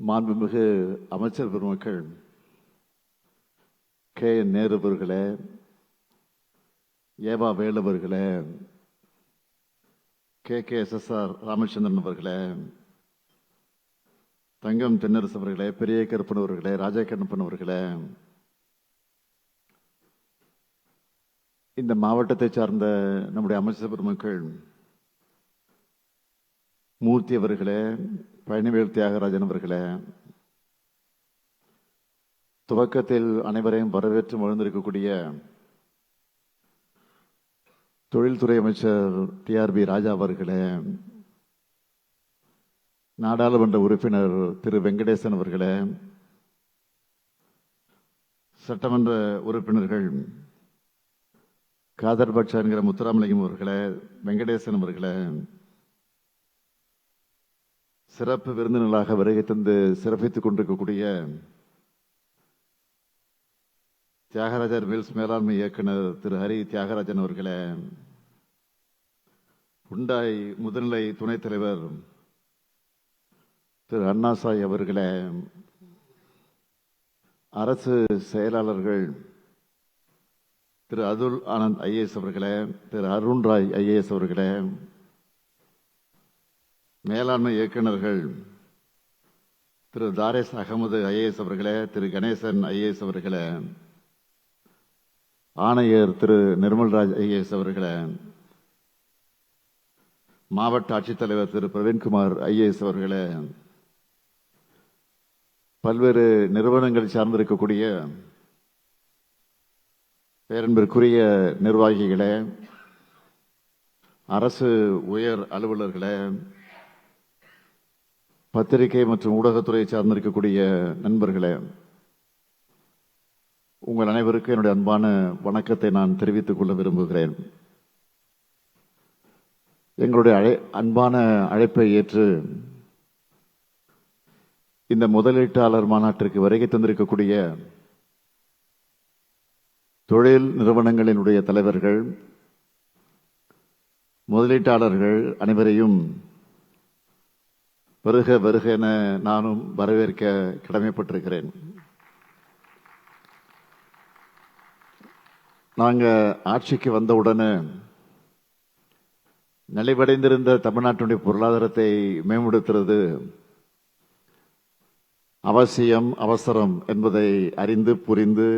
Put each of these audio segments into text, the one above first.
மாண்புமிகு அமைச்சர் பெருமக்கள், கே என் நேரு அவர்களே, ஏவா வேலு அவர்களே, KKSSR ராமச்சந்திரன் அவர்களே, தங்கம் தென்னரசு அவர்களே, பெரிய கருப்பன் அவர்களே, ராஜா கண்ணப்பன் அவர்களே, இந்த மாவட்டத்தை சார்ந்த நம்முடைய அமைச்சர் பெருமக்கள், மூர்த்தி அவர்களே, பழனிவேல் தியாகராஜன் அவர்களே, துவக்கத்தில் அனைவரையும் வரவேற்று மகிழ்ந்திருக்கக்கூடிய தொழில்துறை அமைச்சர் TRB ராஜா அவர்களே, நாடாளுமன்ற உறுப்பினர் திரு வெங்கடேசன் அவர்களே, சட்டமன்ற உறுப்பினர்கள் காதர் பட்சா என்கிற முத்துராமலிங்கம் அவர்களே, வெங்கடேசன் அவர்களே, சிறப்பு விருந்தினர்களாக வருகை தந்து சிறப்பித்துக் கொண்டிருக்கக்கூடிய தியாகராஜர் மில்ஸ் மேலாண்மை இயக்குனர் திரு ஹரி தியாகராஜன் அவர்களே, உண்டாய் முதுநிலை துணைத் தலைவர் திரு அண்ணாசாய் அவர்களே, அரசு செயலாளர்கள் திரு அதுல் ஆனந்த் IAS அவர்களே, திரு அருண் ராய் IAS அவர்களே, மேலாண்மை இயக்குநர்கள் திரு தாரேஸ் அகமது IAS அவர்களே, திரு கணேசன் IAS அவர்களே, ஆணையர் திரு நிர்மல்ராஜ் IAS அவர்களே, மாவட்ட ஆட்சித்தலைவர் திரு பிரவீன்குமார் IAS அவர்களே, பல்வேறு நிறுவனங்கள் சார்ந்திருக்கக்கூடிய பேரன்பிற்குரிய நிர்வாகிகளே, அரசு உயர் அலுவலர்களே, பத்திரிகை மற்றும் ஊடகத்துறை சார்ந்திருக்கக்கூடிய நண்பர்களே, உங்கள் அனைவருக்கும் என்னுடைய அன்பான வணக்கத்தை நான் தெரிவித்துக் கொள்ள விரும்புகிறேன். எங்களுடைய அன்பான அழைப்பை ஏற்று இந்த முதலீட்டாளர் மாநாட்டிற்கு வருகை தந்திருக்கக்கூடிய தொழில் நிறுவனங்களினுடைய தலைவர்கள், முதலீட்டாளர்கள் அனைவரையும் வருக வருக என நானும் வரவேற்க கடமைப்பட்டிருக்கிறேன். நாங்க ஆட்சிக்கு வந்தவுடனே நலிவடைந்திருந்த தமிழ்நாட்டினுடைய பொருளாதாரத்தை மேம்படுத்துறது அவசியம், அவசரம் என்பதை அறிந்து புரிந்து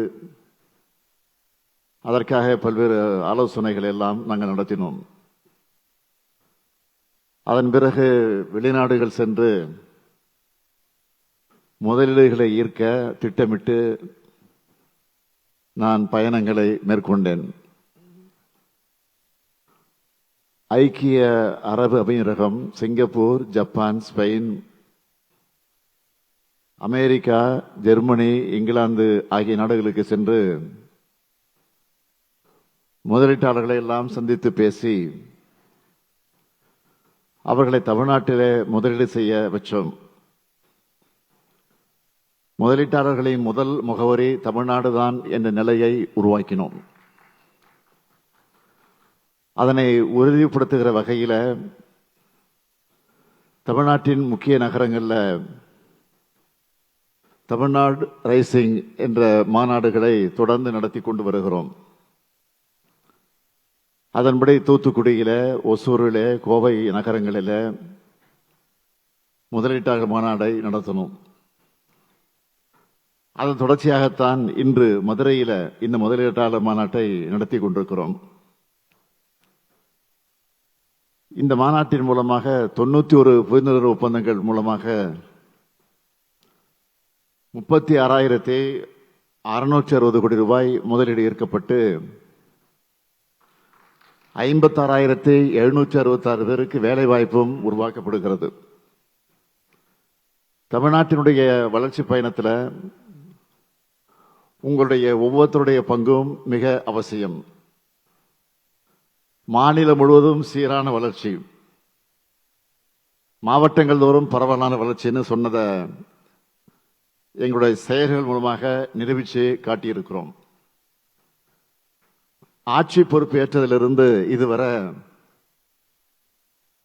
அதற்காக பல்வேறு ஆலோசனைகள் எல்லாம் நாங்கள் நடத்தினோம். அதன் பிறகு வெளிநாடுகள் சென்று முதலீடுகளை ஈர்க்க திட்டமிட்டு நான் பயணங்களை மேற்கொண்டேன். ஐக்கிய அரபு அமீரகம், Singapore, Japan, Spain, America, Germany, England ஆகிய நாடுகளுக்கு சென்று முதலீட்டாளர்களை எல்லாம் சந்தித்து பேசி அவர்களை தமிழ்நாட்டிலே முதலீடு செய்ய வச்சோம். முதலீட்டாளர்களின் முதல் முகவரி தமிழ்நாடுதான் என்ற நிலையை உருவாக்கினோம். அதனை உறுதிப்படுத்துகிற வகையில் தமிழ்நாட்டின் முக்கிய நகரங்களில் தமிழ்நாடு ரைசிங் என்ற மாநாடுகளை தொடர்ந்து நடத்தி கொண்டு வருகிறோம். அதன்படி தூத்துக்குடியில, ஒசூரில், கோவை நகரங்களில் முதலீட்டாளர் மாநாடை நடத்தணும். அதன் தொடர்ச்சியாகத்தான் இன்று மதுரையில் இந்த முதலீட்டாளர் மாநாட்டை நடத்தி கொண்டிருக்கிறோம். இந்த மாநாட்டின் மூலமாக 91 புரிந்துணர்வு ஒப்பந்தங்கள் மூலமாக 36,660 கோடி ரூபாய் முதலீடு ஈர்க்கப்பட்டு 56,766 பேருக்கு வேலை வாய்ப்பும் உருவாக்கப்படுகிறது. தமிழ்நாட்டினுடைய வளர்ச்சி பயணத்தில் உங்களுடைய ஒவ்வொருத்தருடைய பங்கும் மிக அவசியம். மாநிலம் முழுவதும் சீரான வளர்ச்சி, மாவட்டங்கள் தோறும் பரவலான வளர்ச்சின்னு சொன்னதை எங்களுடைய செயல்கள் மூலமாக நிரூபித்து காட்டியிருக்கிறோம். ஆட்சி பொறுப்பு ஏற்றதிலிருந்து இதுவரை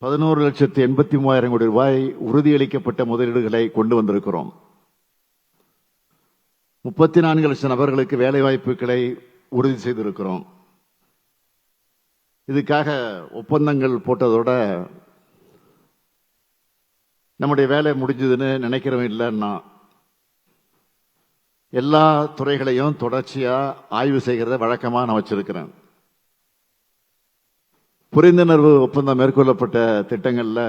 11,83,000 கோடி ரூபாய் உறுதியளிக்கப்பட்ட முதலீடுகளை கொண்டு வந்திருக்கிறோம். 34 லட்சம் நபர்களுக்கு வேலை வாய்ப்புகளை உறுதி செய்திருக்கிறோம். இதுக்காக ஒப்பந்தங்கள் போட்டதோட நம்முடைய வேலை முடிஞ்சதுன்னு நினைக்கிறவன் இல்லைன்னா எல்லா துறைகளையும் தொடர்ச்சியா ஆய்வு செய்கிறத வழக்கமா நான் வச்சிருக்கிறேன். புரிந்துணர்வு ஒப்பந்தம் மேற்கொள்ளப்பட்ட திட்டங்கள்ல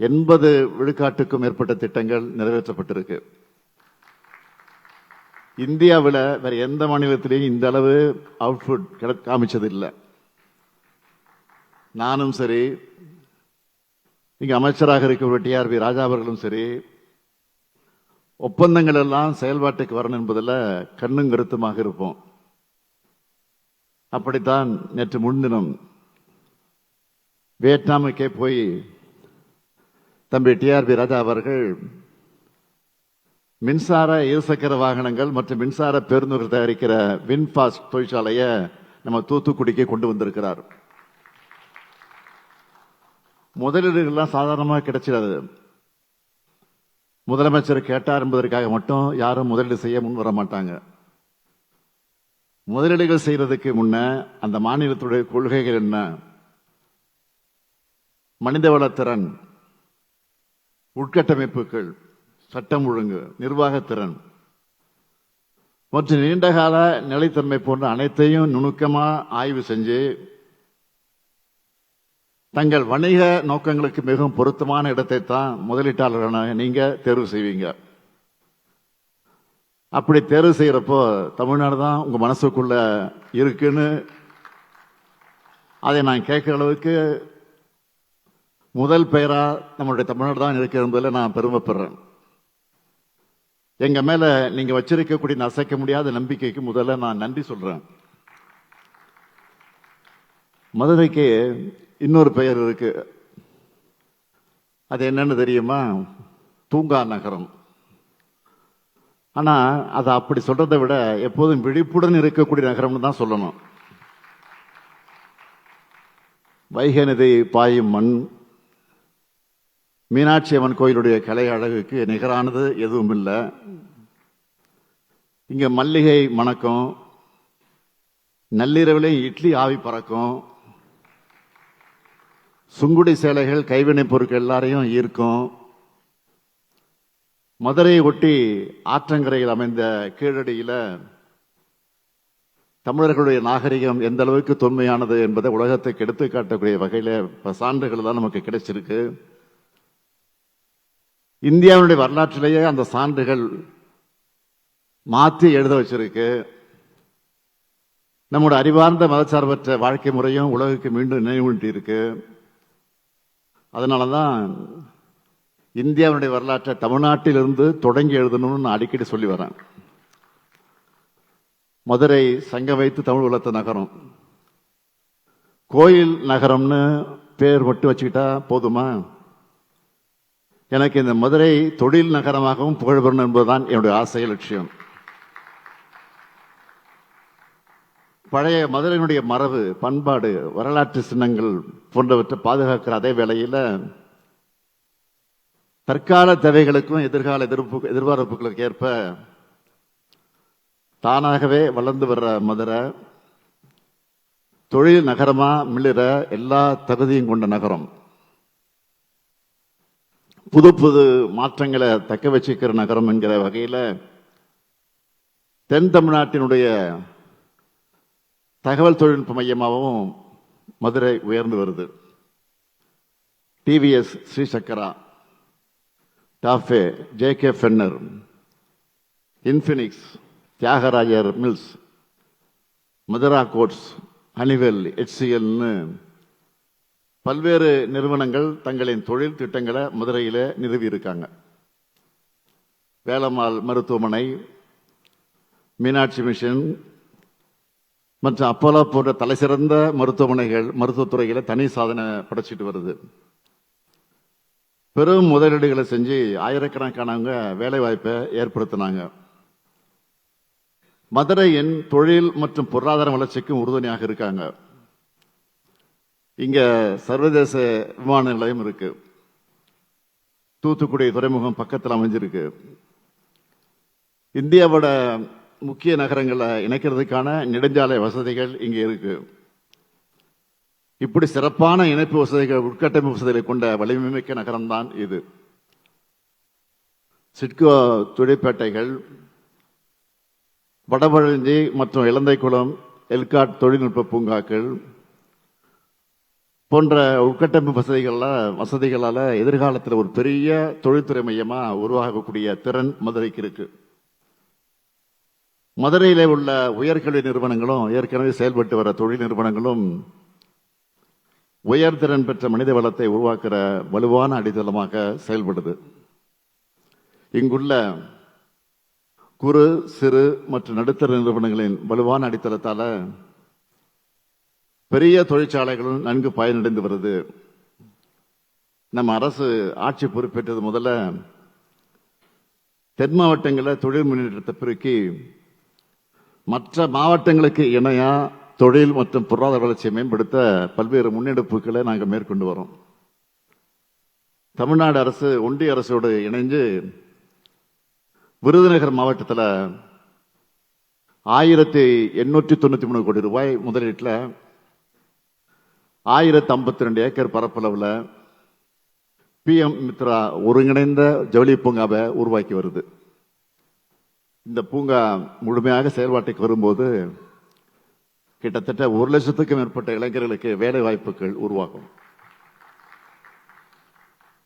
80 விழுக்காட்டுக்கும் மேற்பட்ட திட்டங்கள் நிறைவேற்றப்பட்டிருக்கு. இந்தியாவில் வேற எந்த மாநிலத்திலையும் இந்த அளவு அவுட்புட் காமிச்சது இல்லை. நானும் சரி, இங்க அமைச்சராக இருக்கிற டிஆர்பி ராஜா அவர்களும் சரி, ஒப்பந்தங்கள் எல்லாம் செயல்பாட்டுக்கு வரணும் என்பதில் கண்ணும் கருத்துமாக இருப்போம். அப்படித்தான் நேற்று முன்தினம் வியட்நாமுக்கே போய் தம்பி டிஆர்பி ராஜா அவர்கள் மின்சார இருசக்கர வாகனங்கள் மற்றும் மின்சார பேருந்துகள் தயாரிக்கிற வின்பாஸ்ட் தொழிற்சாலையை நம்ம தூத்துக்குடிக்கு கொண்டு வந்திருக்கிறார். முதலீடுகள்லாம் சாதாரணமாக கிடைச்சிடாது. முதலமைச்சர் கேட்டார் என்பதற்காக மட்டும் யாரும் முதலீடு செய்ய முன் வர மாட்டாங்க. முதலீடுகள் செய்யறதுக்கு முன்ன அந்த மாநிலத்துடைய கொள்கைகள் என்ன, மனிதவளத்திறன், உட்கட்டமைப்புகள், சட்டம் ஒழுங்கு, நிர்வாகத்திறன் மற்றும் நீண்டகால நிலைத்தன்மை போன்ற அனைத்தையும் நுணுக்கமா ஆய்வு செஞ்சு தங்கள் வணிக நோக்கங்களுக்கு மிகவும் பொருத்தமான இடத்தை தான் முதலீட்டாளரான நீங்க தேர்வு செய்வீங்க. அப்படி தேர்வு செய்யறப்போ தமிழ்நாடு தான் உங்க மனசுக்குள்ள இருக்குன்னு அதை நான் கேட்கிற அளவுக்கு முதல் பெயரா நம்மளுடைய தமிழ்நாடு தான் இருக்கு என்பதில் நான் பெருமைப்படுறேன். எங்க மேல நீங்க வச்சிருக்கக்கூடிய அசைக்க முடியாத நம்பிக்கைக்கு முதல்ல நான் நன்றி சொல்றேன். மதுரைக்கு இன்னொரு பெயர் இருக்கு. அது என்னன்னு தெரியுமா? தூங்கா நகரம். ஆனா அதை அப்படி சொல்றதை விட எப்போதும் விழிப்புடன் இருக்கக்கூடிய நகரம்னு தான் சொல்லணும். வைகை நதி பாயும் மண், மீனாட்சி அம்மன் கோயிலுடைய கலை அழகுக்கு நிகரானது எதுவும் இல்லை. இங்க மல்லிகை மணக்கும், நள்ளிரவிலே இட்லி ஆவி பறக்கும், சுங்குடி சேலைகள் கைவினை பொருட்கள் எல்லாரையும் ஈர்க்கும். மதுரையை ஒட்டி ஆற்றங்கரையில் அமைந்த கீழடியில தமிழர்களுடைய நாகரிகம் எந்த அளவுக்கு தொன்மையானது என்பதை உலகத்துக்கு எடுத்து காட்டக்கூடிய வகையில சான்றுகள் தான் நமக்கு கிடைச்சிருக்கு. இந்தியாவுடைய வரலாற்றிலேயே அந்த சான்றுகள் மாற்றி எழுத வச்சிருக்கு. நம்முடைய அறிவார்ந்த மதச்சார்பற்ற வாழ்க்கை முறையும் உலகுக்கு மீண்டும் நினைவூட்டி இருக்கு. அதனாலதான் இந்தியாவுடைய வரலாற்றை தமிழ்நாட்டிலிருந்து தொடங்கி எழுதணும்னு நான் அடிக்கடி சொல்லி வரேன். மதுரை சங்க வைத்து தமிழ் வளர்த்த நகரம், கோயில் நகரம்னு பேர் மட்டும் வச்சுக்கிட்டா போதுமா? எனக்கு இந்த மதுரை தொழில் நகரமாகவும் புகழ்பெறணும் என்பதுதான் என்னுடைய ஆசை, லட்சியம். பழைய மதுரையினுடைய மரபு, பண்பாடு, வரலாற்று சின்னங்கள் போன்றவற்றை பாதுகாக்கிற அதே வேளையில் தற்கால தேவைகளுக்கும் எதிர்கால எதிர்பார்ப்புகளுக்கு ஏற்ப தானாகவே வளர்ந்து வர்ற மதுரை தொழில் நகரமா மிளிர எல்லா தகுதியும் கொண்ட நகரம். புது புது மாற்றங்களை தக்க வச்சுக்கிற நகரம் என்கிற வகையில் தென் தமிழ்நாட்டினுடைய தகவல் தொழில்நுட்ப மையமாகவும் மதுரை உயர்ந்து வருது. TVS Srichakra, TAFE, JK Fenner, Infinix, Thiagarajar mills, Madura coats, Honeywell, HCLன்னு பல்வேறு நிறுவனங்கள் தங்களின் தொழில் திட்டங்களை மதுரையில் நிறுவி இருக்காங்க. வேலம்மாள் மருத்துவமனை, மீனாட்சி மிஷன் மற்றும் அப்போலோ போன்ற தலைசிறந்த மருத்துவமனைகள் மருத்துவத்துறையில தனி சாதனை படைச்சிட்டு வருது. பெரும் முதலீடுகளை செஞ்சு ஆயிரக்கணக்கானவங்க வேலை வாய்ப்பை ஏற்படுத்தினாங்க. மதுரையின் தொழில் மற்றும் பொருளாதார வளர்ச்சிக்கும் உறுதுணையாக இருக்காங்க. இங்க சர்வதேச விமான நிலையம் இருக்கு. தூத்துக்குடி துறைமுகம் பக்கத்தில் அமைஞ்சிருக்கு. இந்தியாவோட முக்கிய நகரங்களை இணைக்கிறதுக்கான நெடுஞ்சாலை வசதிகள் இங்கே இருக்கு. இப்படி சிறப்பான இணைப்பு வசதிகள், உட்கட்டமைப்பு வசதிகளை கொண்ட வலிமைமிக்க நகரம்தான் இது. சிட்கோ தொழிற்பேட்டைகள், வடபழஞ்சி மற்றும் இலந்தைக்குளம், எல்காட் தொழில்நுட்ப பூங்காக்கள் போன்ற உட்கட்டமைப்பு வசதிகளால எதிர்காலத்தில் ஒரு பெரிய தொழில்துறை மையமா உருவாகக்கூடிய திறன் மதுரைக்கு இருக்கு. மதுரையிலே உள்ள உயர்கல்வி நிறுவனங்களும் ஏற்கனவே செயல்பட்டு வர தொழில் நிறுவனங்களும் உயர்திறன் பெற்ற மனித வளத்தை உருவாக்குற வலுவான அடித்தளமாக செயல்படுது. இங்குள்ள குறு, சிறு மற்றும் நடுத்தர நிறுவனங்களின் வலுவான அடித்தளத்தால பெரிய தொழிற்சாலைகளும் நன்கு பயனடைந்து வருது. நம்ம அரசு ஆட்சி பொறுப்பேற்றது முதல்ல தென் மாவட்டங்களில் தொழில் முன்னேற்றத்தை பெருக்கி மற்ற மாவட்டங்களுக்கு இணையா தொழில் மற்றும் பொருளாதார வளர்ச்சியை மேம்படுத்த பல்வேறு முன்னெடுப்புகளை நாங்கள் மேற்கொண்டு வரோம். தமிழ்நாடு அரசு ஒன்றிய அரசோடு இணைந்து விருதுநகர் மாவட்டத்தில் 1893 கோடி ரூபாய் முதலீட்டில் 1052 ஏக்கர் பரப்பளவில் PM மித்ரா ஒருங்கிணைந்த ஜவுளி பூங்காவை உருவாக்கி வருது. இந்த பூங்கா முழுமையாக செயல்பாட்டுக்கு வரும்போது கிட்டத்தட்ட 1 லட்சத்துக்கும் மேற்பட்ட இளைஞர்களுக்கு வேலை வாய்ப்புகள் உருவாகும்.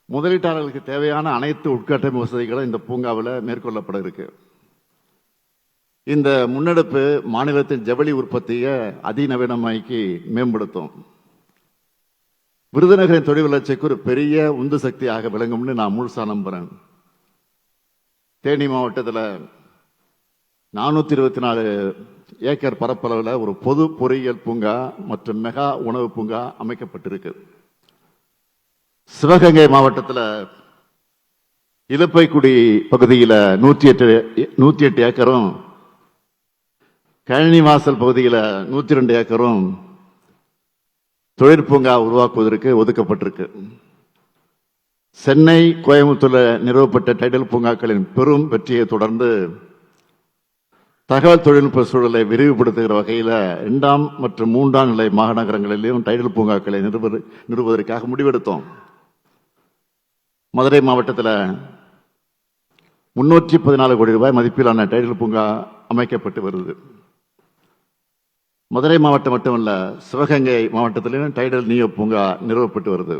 முதலீட்டாளர்களுக்கு தேவையான அனைத்து உட்கட்டமைப்பு வசதிகளும் இந்த பூங்காவில் மேற்கொள்ளப்பட இருக்கு. இந்த முன்னெடுப்பு மாநிலத்தின் ஜவுளி உற்பத்தியை அதிநவீனமாக்கி மேம்படுத்தும். விருதுநகரின் தொழில் வளர்ச்சிக்கு ஒரு பெரிய உந்து சக்தியாக விளங்கும்னு நான் முழுசா நம்புறேன். தேனி மாவட்டத்தில் 424 ஏக்கர் பரப்பளவில் ஒரு பொது பொறியியல் பூங்கா மற்றும் மெகா உணவு பூங்கா அமைக்கப்பட்டிருக்கு. சிவகங்கை மாவட்டத்தில் இலுப்பைக்குடி பகுதியில் 108 ஏக்கரும், கழனிவாசல் பகுதியில் 102 ஏக்கரும் தொழிற்பூங்கா உருவாக்குவதற்கு ஒதுக்கப்பட்டிருக்கு. சென்னை, கோயம்புத்தூரில் நிறுவப்பட்ட டைடல் பூங்காக்களின் பெரும் வெற்றியை தொடர்ந்து தகவல் தொழில்நுட்ப சூழலை விரிவுபடுத்துகிற வகையில் 2ஆம் மற்றும் 3ஆம் நிலை மாநகரங்களிலும் டைடல் பூங்காக்களை நிறுவுவதற்காக முடிவெடுத்தோம். மதுரை மாவட்டத்தில் 314 கோடி ரூபாய் மதிப்பிலான டைடல் பூங்கா அமைக்கப்பட்டு வருது. மதுரை மாவட்டம் மட்டுமல்ல, சிவகங்கை மாவட்டத்திலும் டைடல் நியோ பூங்கா நிறுவப்பட்டு வருது.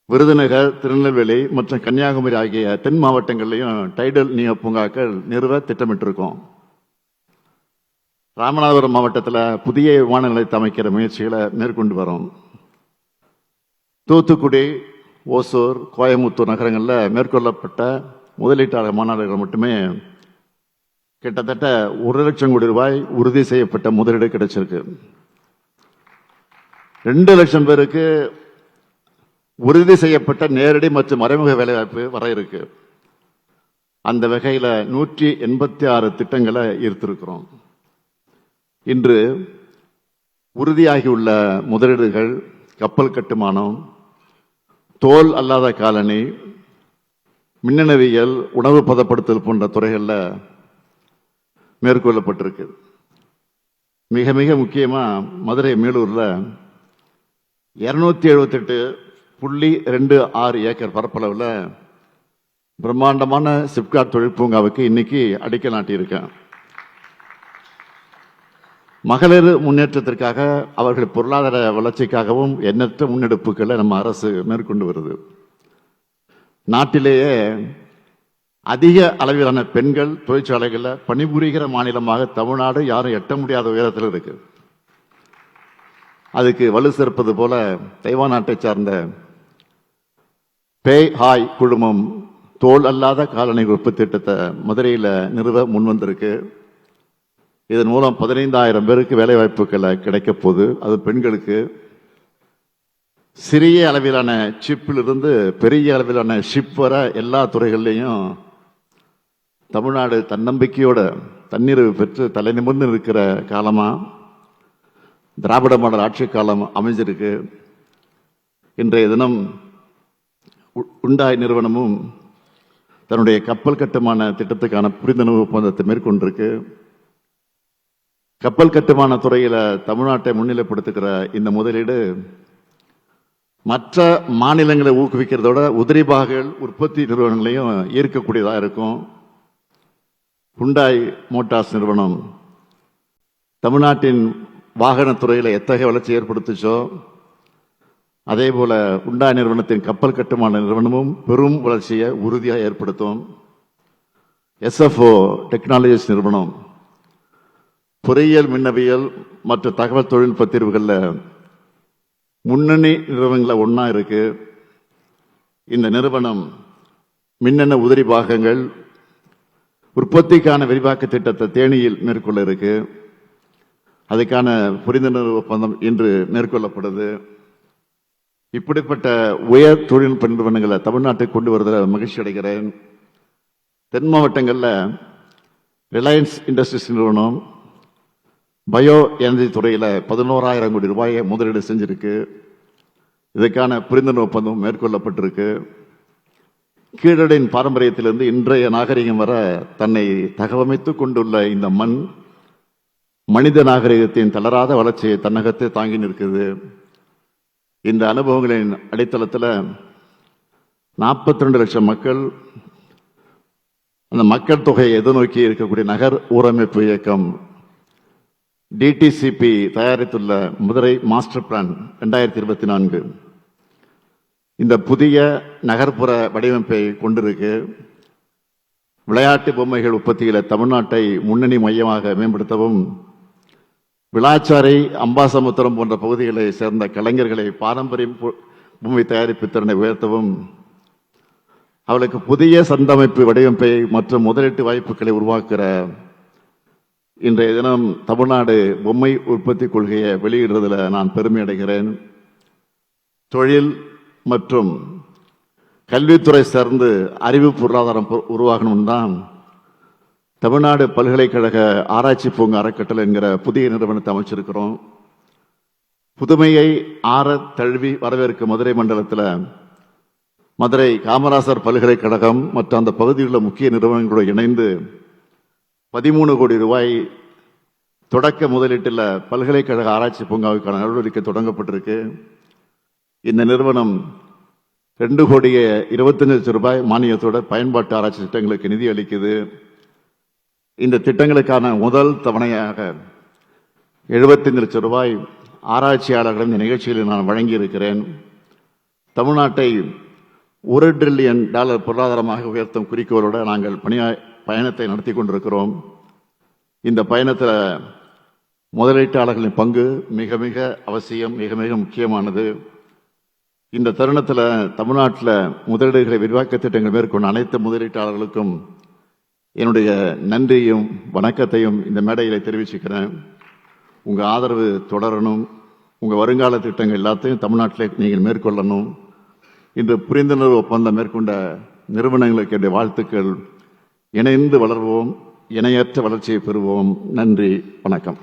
விருதுநகர், திருநெல்வேலி மற்றும் கன்னியாகுமரி ஆகிய தென் மாவட்டங்களிலையும் டைடல் நியோ பூங்காக்கள் நிறுவ திட்டமிட்டிருக்கோம். ராமநாதபுரம் மாவட்டத்தில் புதிய விமான நிலையத்தை அமைக்கிற முயற்சிகளை மேற்கொண்டு வரோம். தூத்துக்குடி, ஓசூர், கோயம்புத்தூர் நகரங்களில் மேற்கொள்ளப்பட்ட முதலீட்டாளர் மாநாடுகள் மட்டுமே கிட்டத்தட்ட 1 லட்சம் கோடி ரூபாய் உறுதி செய்யப்பட்ட முதலீடு கிடைச்சிருக்கு. 2 லட்சம் பேருக்கு உறுதி செய்யப்பட்ட நேரடி மற்றும் மறைமுக வேலைவாய்ப்பு வர இருக்கு. அந்த வகையில் 186 திட்டங்களை ஈர்த்திருக்கிறோம். இன்று உறுதியாகியுள்ள முதலீடுகள் கப்பல் கட்டுமானம், தோல் அல்லாத காலணி, மின்னணுவியல், உணவு பதப்படுத்தல் போன்ற துறைகளில் மேற்கொள்ளப்பட்டிருக்கு. மிக மிக முக்கியமா மதுரை மேலூர்ல 278.26 ஏக்கர் பரப்பளவில் பிரம்மாண்டமான சிப்காட் தொழிற்பூங்காவுக்கு இன்னைக்கு அடிக்கல் நாட்டியிருக்கேன். மகளிர் முன்னேற்றத்திற்காக, அவர்கள் பொருளாதார வளர்ச்சிக்காகவும் எண்ணற்ற முன்னெடுப்புகளை நம்ம அரசு மேற்கொண்டு வருது. நாட்டிலேயே அதிக அளவிலான பெண்கள் தொழிற்சாலைகளில் பணிபுரிகிற மாநிலமாக தமிழ்நாடு யாரும் எட்ட முடியாத உயரத்தில் இருக்கு. அதுக்கு வலு சேர்ப்பது போல தைவான் நாட்டை சார்ந்த பேய் ஹாய் குழுமம் தோல் அல்லாத காலணி உற்பத்தி திட்டத்தை மதுரையில் நிறுவ முன்வந்திருக்கு. இதன் மூலம் 15,000 பேருக்கு வேலை வாய்ப்புகளை கிடைக்க போகுது. அது பெண்களுக்கு. சிறிய அளவிலான சிப்பிலிருந்து பெரிய அளவிலான ஷிப் வர எல்லா துறைகள்லையும் தமிழ்நாடு தன்னம்பிக்கையோட தன்னிறைவு பெற்று தலை நிமிர்ந்து இருக்கிற காலமா திராவிட மாடல் ஆட்சி காலம் அமைஞ்சிருக்கு. இன்றைய தினம் உண்டாய் நிறுவனமும் தன்னுடைய கப்பல் கட்டுமான திட்டத்துக்கான புரிந்துணர்வு ஒப்பந்தத்தை மேற்கொண்டிருக்கு. கப்பல் கட்டுமான துறையில தமிழ்நாட்டை முன்னிலைப்படுத்துகிற இந்த முதலீடு மற்ற மாநிலங்களை ஊக்குவிக்கிறதோட உதிரி பாகங்கள் உற்பத்தி நிறுவனங்களையும் ஈர்க்கக்கூடியதாக இருக்கும். ஹுண்டாய் மோட்டார்ஸ் நிறுவனம் தமிழ்நாட்டின் வாகனத்துறையில் எத்தகைய வளர்ச்சி ஏற்படுத்துச்சோ அதே போல ஹுண்டாய் நிறுவனத்தின் கப்பல் கட்டுமான நிறுவனமும் பெரும் வளர்ச்சியை உறுதியாக ஏற்படுத்தும். SFO டெக்னாலஜிஸ் நிறுவனம் பொறியியல், மின்னவியல் மற்றும் தகவல் தொழில்நுட்ப தீர்வுகளில் முன்னணி நிறுவனங்கள ஒன்றா இருக்கு. இந்த நிறுவனம் மின்னணு உதிரி பாகங்கள் உற்பத்திக்கான விரிவாக்க திட்டத்தை தேனியில் மேற்கொள்ள இருக்கு. அதுக்கான புரிந்துணர்வு ஒப்பந்தம் இன்று மேற்கொள்ளப்படுது. இப்படிப்பட்ட உயர் தொழில்நுட்ப நிறுவனங்களை தமிழ்நாட்டுக்கு கொண்டு வருவதில் மகிழ்ச்சி அடைகிறேன். தென் மாவட்டங்களில் ரிலையன்ஸ் இண்டஸ்ட்ரீஸ் நிறுவனம் பயோ எனர்ஜி துறையில் 11,000 கோடி ரூபாயை முதலீடு செஞ்சிருக்கு. இதுக்கான புரிந்துணர்வு ஒப்பந்தம் மேற்கொள்ளப்பட்டிருக்கு. கீழடியின் பாரம்பரியத்திலிருந்து இன்றைய நாகரிகம் வர தன்னை தகவமைத்துக் கொண்டுள்ள இந்த மண் மனித நாகரிகத்தின் தளராத வளர்ச்சியை தன்னகத்தை தாங்கி நிற்குது. இந்த அனுபவங்களின் அடித்தளத்தில் 42 லட்சம் மக்கள், அந்த மக்கள் தொகையை எதிர்நோக்கி இருக்கக்கூடிய நகர் ஊரமைப்பு இயக்கம் DTCP தயாரித்துள்ள மதுரை மாஸ்டர் பிளான் 2024 இந்த புதிய நகர்ப்புற வடிவமைப்பை கொண்டிருக்கு. விளையாட்டு பொம்மைகள் உற்பத்தியில தமிழ்நாட்டை முன்னணி மையமாக மேம்படுத்தவும், விளாச்சாரை, அம்பாசமுத்திரம் போன்ற பகுதிகளை சேர்ந்த கலைஞர்களை பாரம்பரிய பொம்மை தயாரிப்பு திறனை உயர்த்தவும், அவளுக்கு புதிய சந்தமைப்பு வடிவமைப்பை மற்றும் முதலீட்டு வாய்ப்புகளை உருவாக்குற இன்றைய தினம் தமிழ்நாடு பொம்மை உற்பத்தி கொள்கையை வெளியிடுறதுல நான் பெருமை அடைகிறேன். தொழில் மற்றும் கல்வித்துறை சார்ந்து அறிவு பொருளாதாரம் உருவாகணும் தான் தமிழ்நாடு பல்கலைக்கழக ஆராய்ச்சி பூங்கா அறக்கட்டளை என்கிற புதிய நிறுவனத்தை அமைச்சிருக்கிறோம். புதுமையை ஆற தழுவி வரவேற்கும் மதுரை மண்டலத்தில் மதுரை காமராசர் பல்கலைக்கழகம் மற்றும் அந்த பகுதியில் உள்ள முக்கிய நிறுவனங்களோடு இணைந்து 13 கோடி ரூபாய் தொடக்க முதலீட்டில் பல்கலைக்கழக ஆராய்ச்சி பூங்காவுக்கான நடவடிக்கை தொடங்கப்பட்டிருக்கு. இந்த நிறுவனம் 2 கோடியே 25 லட்சம் ரூபாய் மானியத்தோட பயன்பாட்டு ஆராய்ச்சி திட்டங்களுக்கு நிதி அளிக்குது. இந்த திட்டங்களுக்கான முதல் தவணையாக 75 லட்சம் ரூபாய் ஆராய்ச்சியாளர்கள் இந்த நிகழ்ச்சியில் நான் வழங்கியிருக்கிறேன். தமிழ்நாட்டை $1 டிரில்லியன் பொருளாதாரமாக உயர்த்தும் குறிக்கோளோடு நாங்கள் பயணத்தை நடத்தி கொண்டிருக்கிறோம். இந்த பயணத்தில் முதலீட்டாளர்களின் பங்கு மிக மிக அவசியம், மிக மிக முக்கியமானது. இந்த தருணத்தில் தமிழ்நாட்டில் முதலீடுகளை விரிவாக்க திட்டங்கள் மேற்கொண்ட அனைத்து முதலீட்டாளர்களுக்கும் என்னுடைய நன்றியும் வணக்கத்தையும் இந்த மேடையில் தெரிவிச்சுக்கிறேன். உங்கள் ஆதரவு தொடரணும். உங்கள் வருங்கால திட்டங்கள் எல்லாத்தையும் தமிழ்நாட்டில் நீங்கள் மேற்கொள்ளணும். இன்று புரிந்துணர்வு ஒப்பந்தம் மேற்கொண்ட நிறுவனங்களுக்கு என்னுடைய வாழ்த்துக்கள். இணைந்து வளர்வோம், இணையற்ற வளர்ச்சியை பெறுவோம். நன்றி, வணக்கம்.